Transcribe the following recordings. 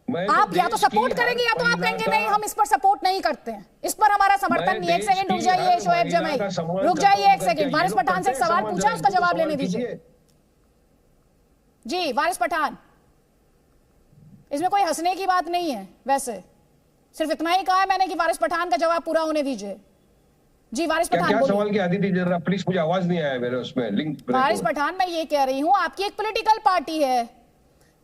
आप या तो सपोर्ट करेंगे या तो आप कहेंगे नहीं हम इस पर सपोर्ट नहीं करते हैं, इस पर हमारा समर्थन नहीं। एक सेकंड रुक जाइए शोएब जमाई, रुक जाइए एक सेकंड। वारिस पठान से एक सवाल पूछा, उसका जवाब लेने दीजिए। जी वारिस पठान, इसमें कोई हंसने की बात नहीं है, वैसे सिर्फ इतना ही कहा है मैंने कि वारिस पठान का जवाब पूरा होने दीजिए। जी वारिस पठान क्या सवाल की आदिति जरा प्लीज, मुझे आवाज नहीं आया मेरे उसमें लिंक। वारिस पठान मैं ये कह रही हूं, आपकी एक पॉलिटिकल पार्टी है,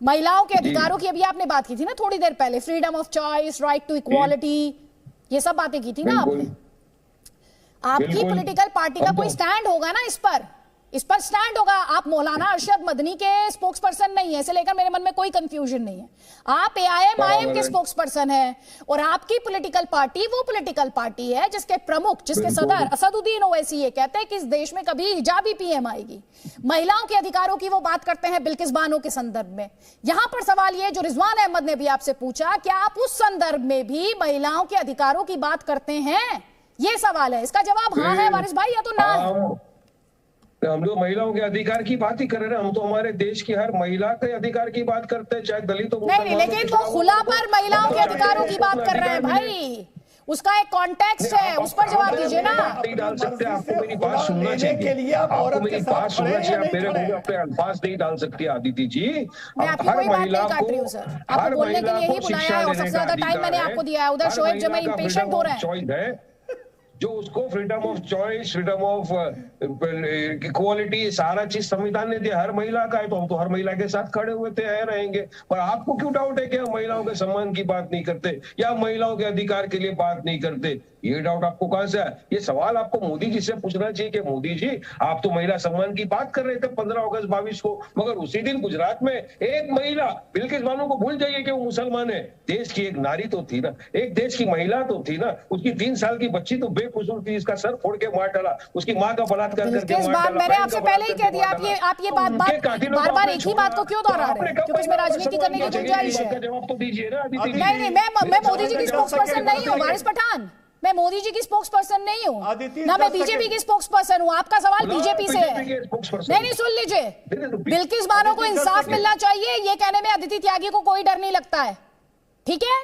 महिलाओं के अधिकारों की अभी आपने बात की थी ना थोड़ी देर पहले, freedom of choice, right to equality, ये सब बातें की थी ना आपने। आपकी पॉलिटिकल पार्टी का कोई स्टैंड होगा ना इस पर स्टैंड होगा। आप मौलाना अरशद मदनी के स्पोक्स पर्सन नहीं है, इसे लेकर मेरे मन में कोई कंफ्यूजन नहीं है। आप AIM के स्पोक्स पर्सन है और आपकी पॉलिटिकल पार्टी वो पॉलिटिकल पार्टी है जिसके प्रमुख, जिसके सदर असदुद्दीन ओवैसी ये कहते हैं कि इस देश में कभी हिजाबी PM आएगी। महिलाओं के अधिकारों की वो बात करते हैं बिल्किस बानो के संदर्भ में। यहां पर सवाल ये जो रिजवान अहमद ने भी आपसे पूछा, क्या आप उस संदर्भ में भी महिलाओं के अधिकारों की बात करते हैं? ये सवाल है, इसका जवाब हाँ है वारिस भाई या तो ना है। हम लोग महिलाओं के अधिकार की बात ही कर रहे हैं, हम तो हमारे देश की हर महिला के अधिकार की बात करते हैं, चाहे दलित हो। नहीं, लेकिन वो खुला पर महिलाओं के अधिकारों की बात कर रहे हैं भाई, उसका एक कॉन्टेक्स्ट है, उस पर जवाब दीजिए ना। नहीं डाल सकते, आपको मेरी बात सुनना चाहिए, आपको मेरी बात सुनना चाहिए, आप मेरे मुंह में अपने अल्फाज नहीं डाल सकती आदिति जी। मैं आपकी कोई बात नहीं काट रही हूं सर, आपको बोलने के लिए ही बुलाया है और सबसे ज्यादा टाइम मैंने आपको दिया है। उधर शोएब जमाई इंपेशेंट हो रहे हैं, जो उसको freedom of choice, freedom of equality सारा चीज संविधान ने दिया, हर महिला का है, तो हम तो हर महिला के साथ खड़े हुए थे, रहेंगे। पर आपको क्यों डाउट है कि हम महिलाओं के सम्मान की बात नहीं करते या महिलाओं के अधिकार के लिए बात नहीं करते? ये डाउट आपको कहां से है? ये सवाल आपको मोदी जी से पूछना चाहिए कि मोदी जी आप तो महिला सम्मान की बात कर रहे थे 15 अगस्त 22 को, मगर उसी दिन गुजरात में एक महिला, बिल्किस बानो को भूल जाइए कि वो मुसलमान है, देश की एक नारी तो थी ना, एक देश की महिला तो थी ना, उसकी 3 साल की बच्ची तो बेकसूर थी, इसका सर फोड़ के मार डाला, उसकी माँ का बलात्कार करके मार डाला। मैंने आपसे पहले ही कह दिया, आप ये बार एक ही बात को क्यों दोहरा रहे हैं? क्योंकि इसमें राजनीति करने की गुंजाइश है। जवाब तो दीजिए ना। नहीं, मैं मोदी जी की स्पोक्स पर्सन नहीं हूँ वारिस पठान, मैं मोदी जी की स्पोक्स पर्सन नहीं हूँ ना, मैं बीजेपी की स्पोक्स पर्सन हूँ। आपका सवाल बीजेपी से है। नहीं, सुन लीजिए, बिल्किस बानो को इंसाफ मिलना चाहिए, ये कहने में अदिति त्यागी को कोई डर नहीं लगता है, ठीक है?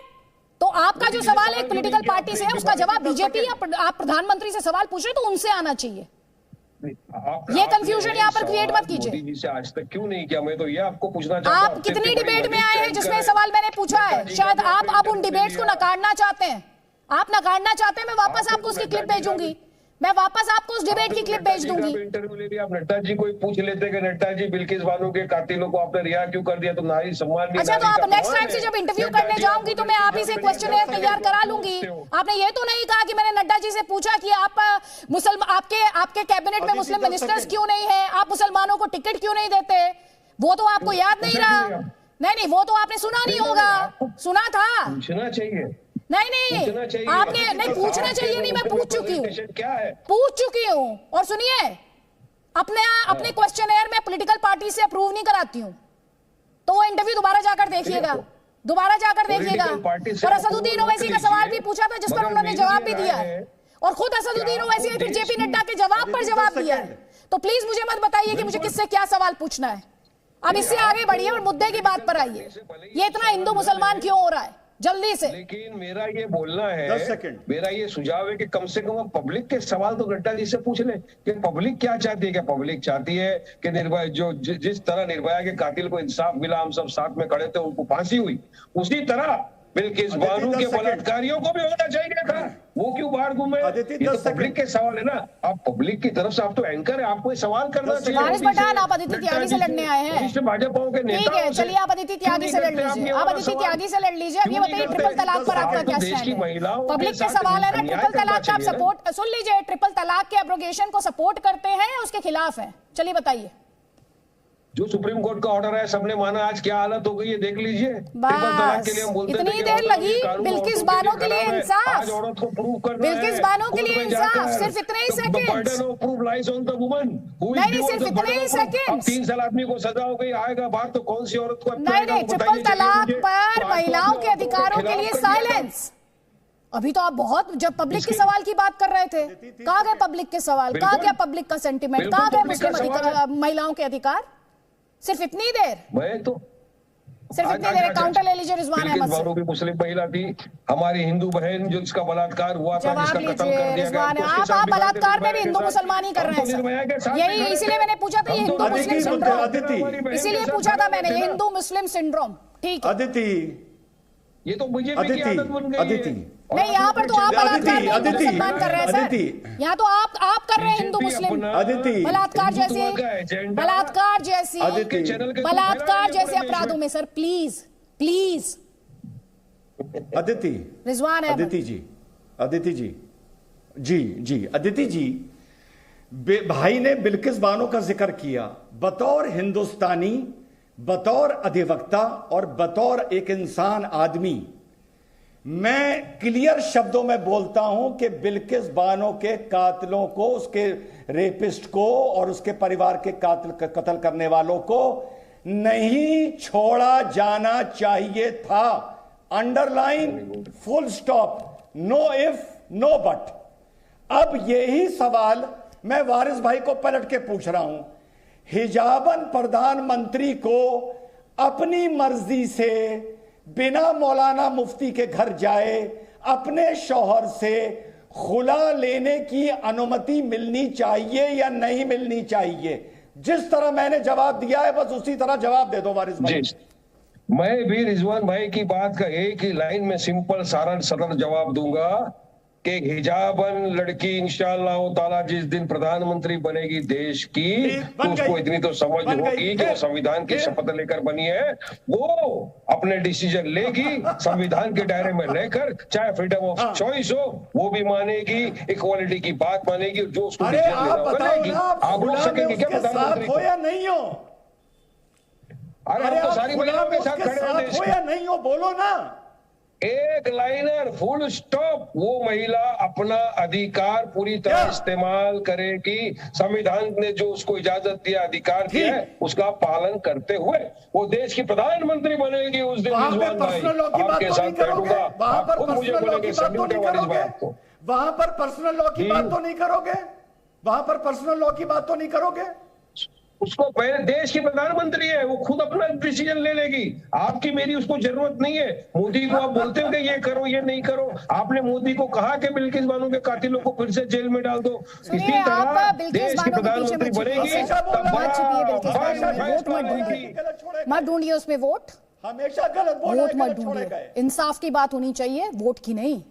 तो आपका जो सवाल है एक पॉलिटिकल पार्टी से है, उसका जवाब बीजेपी या आप प्रधानमंत्री से सवाल पूछ रहे तो उनसे आना चाहिए। ये कंफ्यूजन यहाँ पर क्रिएट मत कीजिए। मोदी जी से आज तक क्यों नहीं किया? मैं तो ये आपको पूछना चाहता हूं, आप कितनी डिबेट में आए हैं जिसमें सवाल मैंने पूछा है? शायद आप अब उन डिबेट्स को नकारना चाहते हैं, आप नकारना चाहते हैं। मैं वापस आपको उसकी क्लिप भेजूंगी, मैं वापस आपको उस डिबेट की क्लिप भेज दूंगी। इंटरव्यू ले लिया, आप नड्डा जी को पूछ लेते कि नड्डा जी बिल्किस बानो के कातिलों को आपने रिहा क्यों कर दिया? तो नारी सम्मान नहीं। अच्छा, तो आप नेक्स्ट टाइम से जब इंटरव्यू करने जाऊंगी तो मैं आप ही से क्वेश्चनएयर तैयार करा लूंगी। आपने ये तो नहीं कहा कि मैंने नड्डा जी से पूछा कि आप आपके कैबिनेट में मुस्लिम मिनिस्टर्स क्यों नहीं है, आप मुसलमानों को टिकट क्यों नहीं देते? वो तो आपको याद नहीं रहा। नहीं, वो तो आपने सुना नहीं होगा, सुना था, पूछना चाहिए। नहीं, आपने नहीं पूछना चाहिए, नहीं, मैं पूछ चुकी हूँ, पूछ चुकी हूँ। और सुनिए, अपने क्वेश्चनएयर में पॉलिटिकल पार्टी से अप्रूव नहीं कराती हूँ, तो वो इंटरव्यू दोबारा जाकर देखिएगा, और असदुद्दीन ओवैसी का सवाल भी पूछा था जिस पर उन्होंने जवाब भी दिया है, और खुद असदुद्दीन ओवैसी ने फिर जेपी नड्डा के जवाब पर जवाब दिया है। तो प्लीज मुझे मत बताइए कि मुझे किससे क्या सवाल पूछना है। अब इससे आगे बढ़िए और मुद्दे की बात पर आइए। ये इतना हिंदू मुसलमान क्यों हो रहा है जल्दी से? लेकिन मेरा ये बोलना है, मेरा ये सुझाव है कि कम से कम पब्लिक के सवाल तो नड्डा जी से पूछ ले कि पब्लिक क्या चाहती है। क्या पब्लिक चाहती है कि निर्भया, जो जिस तरह निर्भया के कातिल को इंसाफ मिला, हम सब साथ में खड़े थे, उनको फांसी हुई, उसी तरह बिल्किस बानो के बलात्कारियों को भी होना चाहिए था। वो क्यों बाहर घूमे? ये तो पब्लिक के सवाल है ना। आप पब्लिक की तरफ से, आप तो एंकर है, आपको सवाल करना चाहिए। वारिस पठान, आप अदिति त्यागी से लड़ने आए हैं, भाजपा के नेता। ठीक है, चलिए आप अदिति त्यागी से लड़ लीजिए, आप अदिति त्यागी से लड़ लीजिए। अब ये बताइए ट्रिपल तलाक पर आपका क्या स्टैंड है? पब्लिक के सवाल है ना, ट्रिपल तलाक का आप सपोर्ट, सुन लीजिए, ट्रिपल तलाक के एब्रोगेशन को सपोर्ट करते हैं या उसके खिलाफ है? चलिए बताइए। जो सुप्रीम कोर्ट का ऑर्डर है सबने माना, आज क्या हालत हो गई है देख लीजिए। बस इतनी देर लगी बिल्किस बानो के लिए इंसाफ, औरत को प्रूव करना, बिल्किस बानो के लिए इंसाफ, सिर्फ इतने ही सेकंड्स। नहीं, सिर्फ इतने ही सेकंड्स। 3 साल आदमी को सजा हो गई, आएगा बात तो कौन सी औरत को? नहीं, ट्रिपल तलाक पर महिलाओं के अधिकारों के लिए साइलेंस। अभी तो आप बहुत, जब पब्लिक के सवाल की बात कर रहे थे, कहाँ गए पब्लिक के सवाल, कहाँ गया पब्लिक का सेंटिमेंट, कहाँ गए मुस्लिम महिलाओं के अधिकार? सिर्फ इतनी देर। मैं तो सिर्फ इतने दे रहे, काउंटर ले लीजिए रिजवान अहमद से। भी मुस्लिम महिला थी, हमारी हिंदू बहन जो जिसका बलात्कार हुआ था, जवाब जिसका कत्ल लीजिए कर दिया रिजवान, गया, आप बलात्कार में भी हिंदू मुसलमान ही कर रहे हैं सर। यही इसीलिए मैंने पूछा था, ये हिंदू मुस्लिम सिंड्रोम, इसीलिए पूछा था मैंने, ये हिंदू मुस्लिम सिंड्रोम। ठीक है अदिति, ये तो बीजेपी की आदत बन गई अदिति, नहीं, यहाँ पर तो आप बलात्कार में हिंदू मुसलमान कर रहे हैं सर, यहाँ तो आप कर रहे हैं हिंदू मुस्लिम अदिति, बलात्कार जैसे अपराधों में sir. Please please Aditi, Rizwan Ahmad, Aditi ji, Aditi ji, ji Aditi ji, भाई ने बिल्किस बानो का जिक्र किया बतौर हिंदुस्तानी, बतौर अधिवक्ता और बतौर एक इंसान आदमी। मैं क्लियर शब्दों में बोलता हूं कि बिल्किस बानो के कातिलों को, उसके रेपिस्ट को और उसके परिवार के कत्ल करने वालों को नहीं छोड़ा जाना चाहिए था। Underline, full stop, no if no but. अब यही सवाल मैं वारिस भाई को पलट के पूछ रहा हूं, हिजाबन प्रधानमंत्री को अपनी मर्जी से बिना मौलाना मुफ्ती के घर जाए अपने शौहर से खुला लेने की अनुमति मिलनी चाहिए या नहीं मिलनी चाहिए? जिस तरह मैंने जवाब दिया है बस उसी तरह जवाब दे दो वारिस भाई। मैं भी रिजवान भाई की बात का एक ही लाइन में सिंपल सारा सरल जवाब दूंगा कि हिजाबन लड़की इंशाअल्लाह ताला जिस दिन प्रधानमंत्री बनेगी देश की, तो उसको इतनी तो समझ होगी कि वो संविधान की शपथ लेकर बनी है, वो अपने डिसीजन लेगी संविधान के दायरे में रहकर, चाहे फ्रीडम ऑफ चॉइस हो वो भी मानेगी, इक्वालिटी की बात मानेगी, जो उसको डिसीजन लेना बनेगी। आप बोल सकेंगे क्या प्रधानमंत्री हो या नहीं हो? अरे आप तो सारी महिलाओं के साथ खड़े हैं देश हो या नहीं हो, बोलो ना। एक लाइनर, फुल स्टॉप। वो महिला अपना अधिकार पूरी तरह इस्तेमाल करेगी, संविधान ने जो उसको इजाजत दिया, अधिकार दिया है, उसका पालन करते हुए वो देश की प्रधानमंत्री बनेगी उस दिन। रिजवान भाई आपके साथ बैठूंगा, आप खुद मुझे बोलेंगे सैल्यूट है वारिस भाई आपको। वहां पर पर्सनल लॉ की बात तो नहीं करोगे? वहां पर पर्सनल लॉ की बात तो नहीं करोगे? उसको पहले, देश की प्रधानमंत्री है, वो खुद अपना डिसीजन ले लेगी, आपकी मेरी उसको जरूरत नहीं है। मोदी को आप बोलते हो कि ये करो ये नहीं करो, आपने मोदी को कहा कि बिल्किस बानो के कातिलों को फिर से जेल में डाल दो। इसी तरह देश की प्रधानमंत्री बनेगी, मत ढूंढिए उसमें वोट, हमेशा गलत वोट मत ढूंढिए, इंसाफ की बात होनी चाहिए, वोट की नहीं।